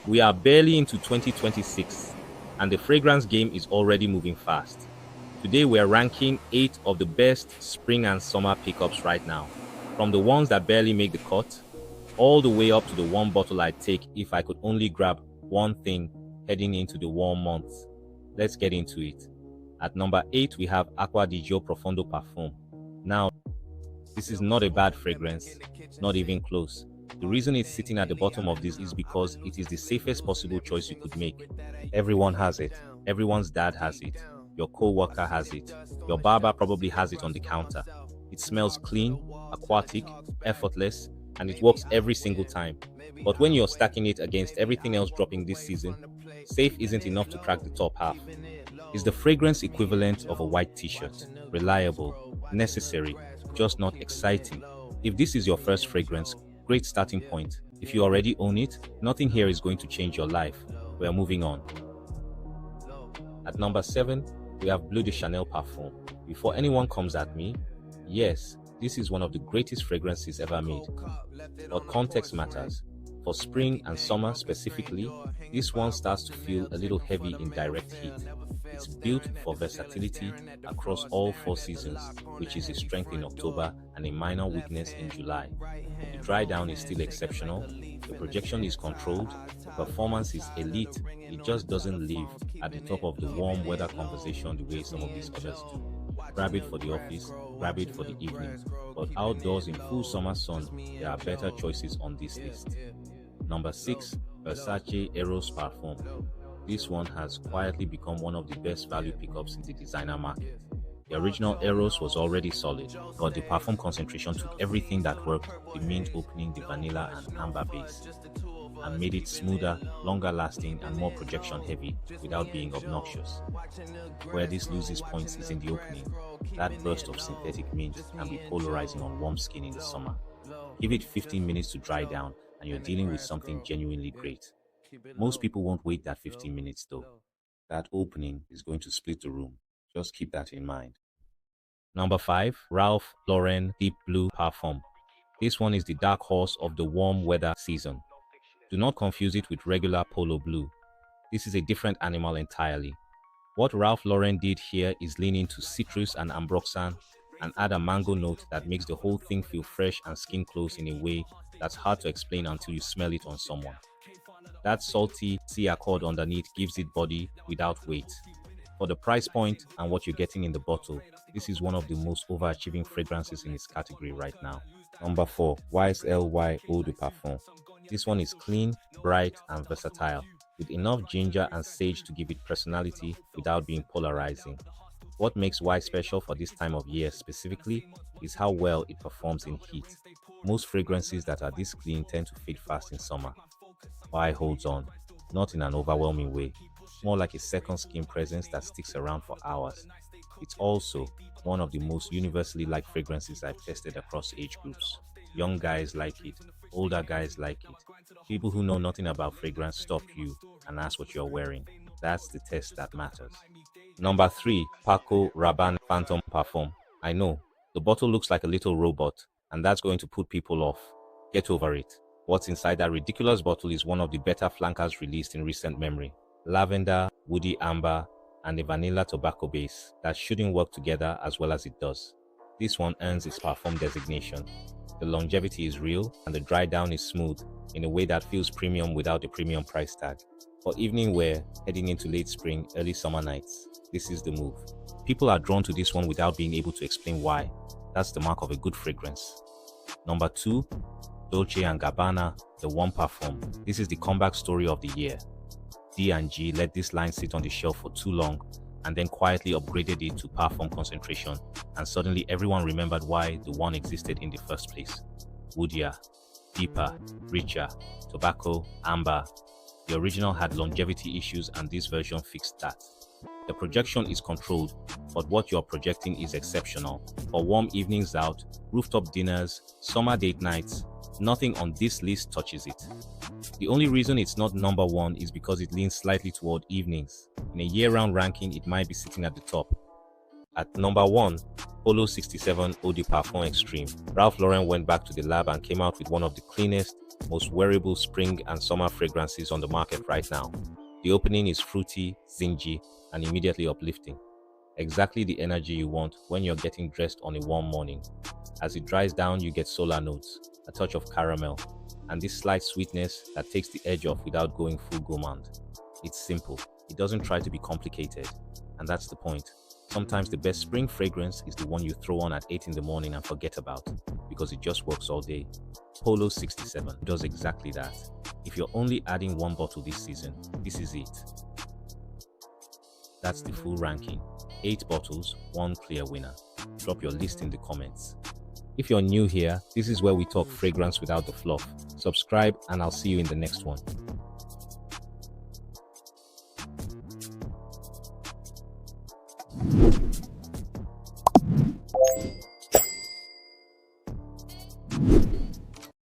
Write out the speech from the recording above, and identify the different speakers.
Speaker 1: We are barely into 2026, and the fragrance game is already moving fast. Today, we are ranking 8 of the best spring and summer pickups right now, from the ones that barely make the cut, all the way up to the one bottle I'd take if I could only grab one thing heading into the warm months. Let's get into it. At number 8, we have Acqua di Gio Profondo Parfum. Now, this is not a bad fragrance, not even close. The reason it's sitting at the bottom of this is because it is the safest possible choice you could make. Everyone has it. Everyone's dad has it. Your co-worker has it. Your barber probably has it on the counter. It smells clean, aquatic, effortless, and it works every single time. But when you're stacking it against everything else dropping this season, safe isn't enough to crack the top half. It's the fragrance equivalent of a white t-shirt. Reliable, necessary, just not exciting. If this is your first fragrance, great starting point. If you already own it, nothing here is going to change your life. We are moving on. At number 7, we have Bleu de Chanel Parfum. Before anyone comes at me, yes, this is one of the greatest fragrances ever made. But context matters. For spring and summer specifically, this one starts to feel a little heavy in direct heat. It's built for versatility across all 4 seasons, which is a strength in October and a minor weakness in July. The dry down is still exceptional, the projection is controlled, the performance is elite, it just doesn't live at the top of the warm weather conversation the way some of these others do. Grab it for the office, grab it for the evening, but outdoors in full summer sun, there are better choices on this list. Number 6, Versace Eros Parfum. This one has quietly become one of the best value pickups in the designer market. The original Eros was already solid, but the parfum concentration took everything that worked, the mint opening, the vanilla and amber base, and made it smoother, longer lasting and more projection heavy without being obnoxious. Where this loses points is in the opening. That burst of synthetic mint can be polarizing on warm skin in the summer. Give it 15 minutes to dry down and you're dealing with something genuinely great. Most people won't wait that 15 minutes though. That opening is going to split the room. Just keep that in mind. Number 5, Ralph Lauren Deep Blue Parfum. This one is the dark horse of the warm weather season. Do not confuse it with regular polo blue. This is a different animal entirely. What Ralph Lauren did here is lean into citrus and ambroxan and add a mango note that makes the whole thing feel fresh and skin close in a way that's hard to explain until you smell it on someone. That salty sea accord underneath gives it body without weight. For the price point and what you're getting in the bottle, this is one of the most overachieving fragrances in its category right now. Number 4, YSL Eau de Parfum. This one is clean, bright, and versatile, with enough ginger and sage to give it personality without being polarizing. What makes Y special for this time of year specifically is how well it performs in heat. Most fragrances that are this clean tend to fade fast in summer. Y holds on, not in an overwhelming way, more like a second skin presence that sticks around for hours. It's also one of the most universally liked fragrances I've tested across age groups. Young guys like it, older guys like it. People who know nothing about fragrance stop you and ask what you're wearing. That's the test that matters. Number 3, Paco Rabanne Phantom Parfum. I know, the bottle looks like a little robot, and that's going to put people off. Get over it. What's inside that ridiculous bottle is one of the better flankers released in recent memory. Lavender, woody amber, and a vanilla tobacco base that shouldn't work together as well as it does. This one earns its parfum designation. The longevity is real and the dry down is smooth in a way that feels premium without the premium price tag. For evening wear, heading into late spring, early summer nights, this is the move. People are drawn to this one without being able to explain why. That's the mark of a good fragrance. Number 2, Dolce & Gabbana, the One Parfum. This is the comeback story of the year. D&G let this line sit on the shelf for too long and then quietly upgraded it to parfum concentration, and suddenly everyone remembered why the one existed in the first place. Woodier, deeper, richer, tobacco, amber. The original had longevity issues and this version fixed that. The projection is controlled, but what you're projecting is exceptional. For warm evenings out, rooftop dinners, summer date nights, nothing on this list touches it. The only reason it's not number 1 is because it leans slightly toward evenings. In a year-round ranking, it might be sitting at the top. At number 1, Polo 67 Eau de Parfum Extreme. Ralph Lauren went back to the lab and came out with one of the cleanest, most wearable spring and summer fragrances on the market right now. The opening is fruity, zingy, and immediately uplifting. Exactly the energy you want when you're getting dressed on a warm morning. As it dries down, you get solar notes, a touch of caramel, and this slight sweetness that takes the edge off without going full gourmand. It's simple. It doesn't try to be complicated, and that's the point. Sometimes the best spring fragrance is the one you throw on at 8 in the morning and forget about, because it just works all day. Polo 67 does exactly that. If you're only adding one bottle this season, this is it. That's the full ranking. 8 bottles, 1 clear winner. Drop your list in the comments. If you're new here, this is where we talk fragrance without the fluff. Subscribe and I'll see you in the next one.